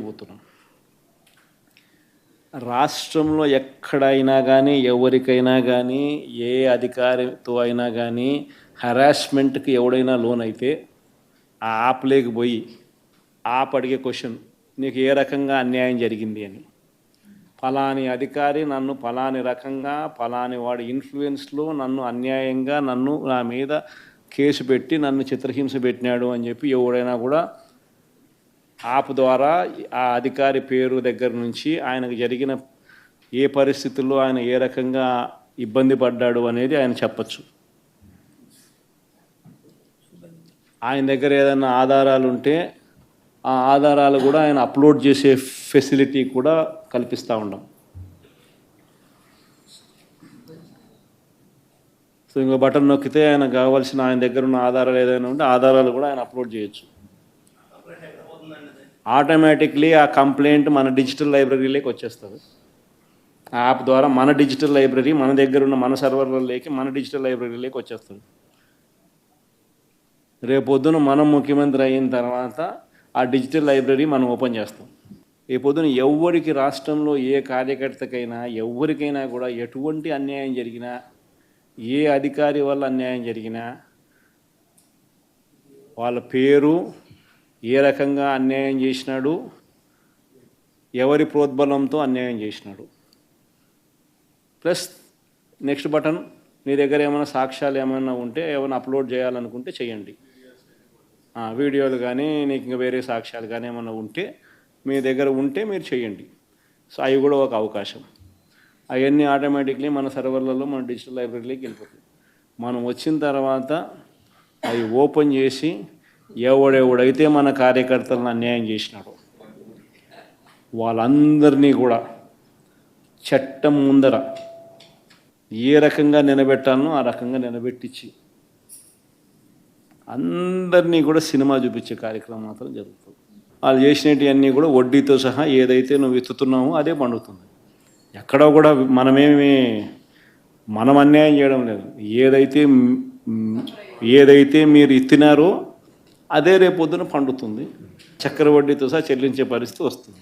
పోతున్నాం. రాష్ట్రంలో ఎక్కడైనా కానీ ఎవరికైనా కానీ ఏ అధికారితో అయినా కానీ హరాస్మెంట్కి ఎవడైనా లోన్ అయితే ఆ యాప్లోకి పోయి యాప్ అడిగే క్వశ్చన్, నీకు ఏ రకంగా అన్యాయం జరిగింది అని. ఫలాని అధికారి నన్ను ఫలాని రకంగా ఫలాని వాడి ఇన్ఫ్లుయెన్స్లో నన్ను అన్యాయంగా నా మీద కేసు పెట్టి నన్ను చిత్రహింస పెట్టినాడు అని చెప్పి ఎవడైనా కూడా యాప్ ద్వారా ఆ అధికారి పేరు దగ్గర నుంచి ఆయనకు జరిగిన ఏ పరిస్థితుల్లో ఆయన ఏ రకంగా ఇబ్బంది పడ్డాడు అనేది ఆయన చెప్పచ్చు. ఆయన దగ్గర ఏదైనా ఆధారాలు ఉంటే ఆ ఆధారాలు కూడా ఆయన అప్లోడ్ చేసే ఫెసిలిటీ కూడా కల్పిస్తూ ఉన్నాం. సో ఇంకో బటన్ నొక్కితే ఆయన కావాల్సిన ఆయన దగ్గర ఉన్న ఆధారాలు ఏదైనా ఉంటే ఆధారాలు కూడా ఆయన అప్లోడ్ చేయొచ్చు. ఆటోమేటిక్లీ ఆ కంప్లైంట్ మన డిజిటల్ లైబ్రరీలోకి వచ్చేస్తుంది. ఆ యాప్ ద్వారా మన డిజిటల్ లైబ్రరీ మన దగ్గర ఉన్న మన సర్వర్లలోకి మన డిజిటల్ లైబ్రరీలోకి వచ్చేస్తుంది. రేపొద్దున మనం ముఖ్యమంత్రి అయిన తర్వాత ఆ డిజిటల్ లైబ్రరీ మనం ఓపెన్ చేస్తాం. రేపొద్దున ఎవరికి రాష్ట్రంలో ఏ కార్యకర్తకైనా ఎవరికైనా కూడా ఎటువంటి అన్యాయం జరిగినా, ఏ అధికారి వల్ల అన్యాయం జరిగినా వాళ్ళ పేరు, ఏ రకంగా అన్యాయం చేసినాడు, ఎవరి ప్రోద్బలంతో అన్యాయం చేసినాడు, ప్లస్ నెక్స్ట్ బటన్, మీ దగ్గర ఏమైనా సాక్ష్యాలు ఏమైనా ఉంటే ఏమైనా అప్లోడ్ చేయాలనుకుంటే చేయండి. వీడియోలు కానీ నీకు ఇంకా వేరే సాక్ష్యాలు కానీ ఏమైనా ఉంటే మీ దగ్గర ఉంటే మీరు చేయండి. సో అవి కూడా ఒక అవకాశం. అవన్నీ ఆటోమేటిక్లీ మన సర్వర్లలో మన డిజిటల్ లైబ్రరీలోకి వెళ్ళిపోతుంది. మనం వచ్చిన తర్వాత అవి ఓపెన్ చేసి ఎవడెవడైతే మన కార్యకర్తలను అన్యాయం చేసినాడో వాళ్ళందరినీ కూడా చట్టం ముందర ఏ రకంగా నిలబెట్టాలనో ఆ రకంగా నిలబెట్టించి అందరినీ కూడా సినిమా చూపించే కార్యక్రమం మాత్రం జరుగుతుంది. వాళ్ళు చేసినవన్నీ కూడా వడ్డీతో సహా ఏదైతే నువ్వు ఎత్తుతున్నావో అదే పండుతుంది. ఎక్కడో కూడా మనం అన్యాయం చేయడం లేదు. ఏదైతే మీరు ఎత్తినారో అదే రేపొద్దున పండుతుంది. చక్కెర వడ్డీతో సహా చెల్లించే పరిస్థితి వస్తుంది.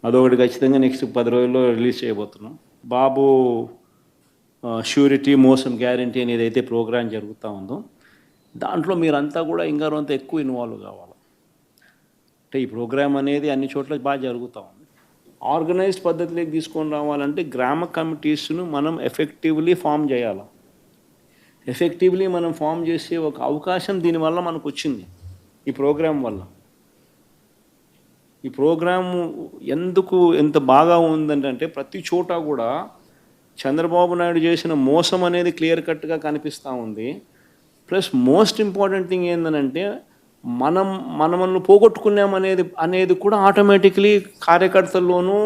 అదొకటి ఖచ్చితంగా నెక్స్ట్ 10 రోజుల్లో రిలీజ్ చేయబోతున్నాం. బాబు ష్యూరిటీ మోసం గ్యారంటీ అనేది అయితే ప్రోగ్రాం జరుగుతూ ఉందో దాంట్లో మీరంతా కూడా ఇంకా కొంత ఎక్కువ ఇన్వాల్వ్ కావాలి. అంటే ఈ ప్రోగ్రాం అనేది అన్ని చోట్ల బాగా జరుగుతూ ఉంది. ఆర్గనైజ్డ్ పద్ధతిలోకి తీసుకొని రావాలంటే గ్రామ కమిటీస్ను మనం ఎఫెక్టివ్లీ ఫామ్ చేయాలి. ఎఫెక్టివ్లీ మనం ఫామ్ చేసే ఒక అవకాశం దీనివల్ల మనకు వచ్చింది ఈ ప్రోగ్రాం వల్ల. ఈ ప్రోగ్రాము ఎందుకు ఎంత బాగా ఉందంటే ప్రతి చోట కూడా చంద్రబాబు నాయుడు చేసిన మోసం అనేది క్లియర్ కట్గా కనిపిస్తూ ఉంది. ప్లస్ మోస్ట్ ఇంపార్టెంట్ థింగ్ ఏంటంటే మనల్ని పోగొట్టుకున్నామనేది కూడా ఆటోమేటిక్లీ కార్యకర్తల్లోనూ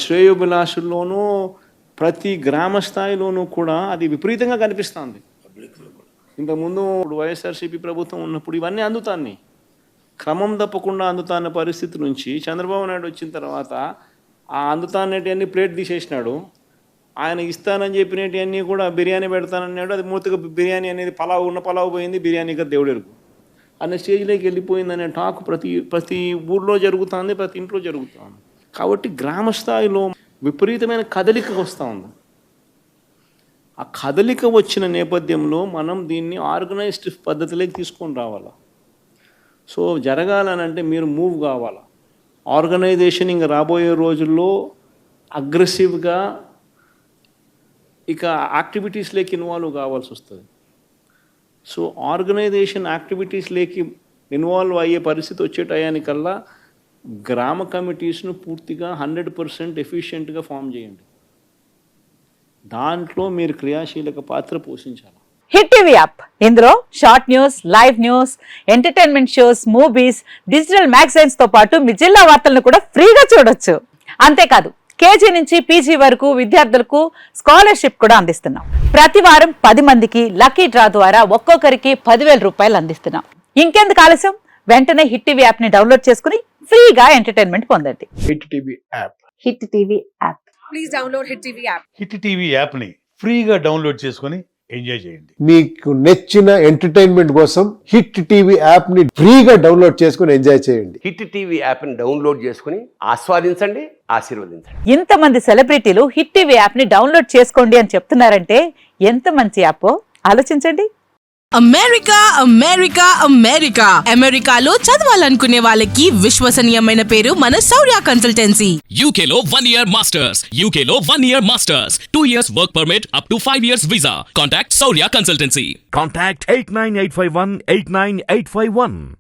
శ్రేయోభిలాషుల్లోనూ ప్రతి గ్రామ స్థాయిలోనూ కూడా అది విపరీతంగా కనిపిస్తుంది. ఇంతకుముందు వైఎస్ఆర్సీపీ ప్రభుత్వం ఉన్నప్పుడు ఇవన్నీ అందుతాన్ని క్రమం తప్పకుండా అందుతాన్న పరిస్థితి నుంచి చంద్రబాబు నాయుడు వచ్చిన తర్వాత ఆ అందుతానేటివన్నీ ప్లేట్ తీసేసినాడు. ఆయన ఇస్తానని చెప్పినవన్నీ కూడా బిర్యానీ పెడతానన్నాడు. అది మూతగా బిర్యానీ అనేది పలావు పోయింది, బిర్యానీ కదా దేవుడెరుగు అనే స్టేజ్లోకి వెళ్ళిపోయిందనే టాక్ ప్రతి ఊర్లో జరుగుతుంది, ప్రతి ఇంట్లో జరుగుతుంది. కాబట్టి గ్రామ స్థాయిలో విపరీతమైన కదలిక వస్తూ ఉంది. ఆ కదలిక వచ్చిన నేపథ్యంలో మనం దీన్ని ఆర్గనైజ్డ్ పద్ధతిలోకి తీసుకొని రావాలి. సో జరగాలనంటే మీరు మూవ్ కావాలి. ఆర్గనైజేషన్ ఇంకా రాబోయే రోజుల్లో అగ్రెసివ్గా ఇక యాక్టివిటీస్లోకి ఇన్వాల్వ్ కావాల్సి వస్తుంది. సో ఆర్గనైజేషన్ యాక్టివిటీస్లోకి ఇన్వాల్వ్ అయ్యే పరిస్థితి వచ్చే టయానికల్లా గ్రామ కమిటీస్ను పూర్తిగా 100% ఎఫిషియెంట్గా ఫామ్ చేయండి. దాంట్లో మీరు క్రియాశీలక పాత్ర పోషించాలి. హిట్ టీవీ యాప్, ఇందులో short news, live news, entertainment shows, movies, digital magazines తో పాటు మీ జిల్లా వార్తలను కూడా ఫ్రీగా చూడొచ్చు. అంతేకాదు కేజీ నుంచి పీజీ వరకు విద్యార్థులకు స్కాలర్షిప్ కూడా అందిస్తున్నాం. ప్రతి వారం 10 మందికి లక్కీ డ్రా ద్వారా ఒక్కొక్కరికి 10,000 రూపాయలు అందిస్తున్నాం. ఇంకెందుకు ఆలస్యం, వెంటనే హిట్ టీవీ యాప్ ని డౌన్లోడ్ చేసుకుని ఫ్రీగా ఎంటర్టైన్మెంట్ పొందండి. Hit TV app. Hit TV app. Please download hit TV app. Hit TV యాప్ని ఫ్రీగా డౌన్లోడ్ చేసుకొని ఎంజాయ్ చేయండి. మీకు నచ్చిన ఎంటర్టైన్మెంట్ కోసం హిట్ టీవీ యాప్ ని ఫ్రీగా డౌన్లోడ్ చేసుకుని ఎంజాయ్ చేయండి. హిట్ టీవీ యాప్ని డౌన్లోడ్ చేసుకుని ఆస్వాదించండి, ఆశీర్వదించండి. ఇంతమంది సెలబ్రిటీలు హిట్ టీవీ యాప్ ని డౌన్లోడ్ చేసుకోండి అని చెప్తున్నారంటే ఎంత మంచి యాప్ ఆలోచించండి. అమెరికా అమెరికా అమెరికా అమెరికాలో చదవాలనుకునే వాళ్ళకి విశ్వసనీయమైన పేరు మన శౌర్య కన్సల్టెన్సీ. UK లో 1 year masters. UK లో 1 year masters. 2 years work permit up to 5 years visa. Contact Saurya Consultancy. Contact 89851 89851.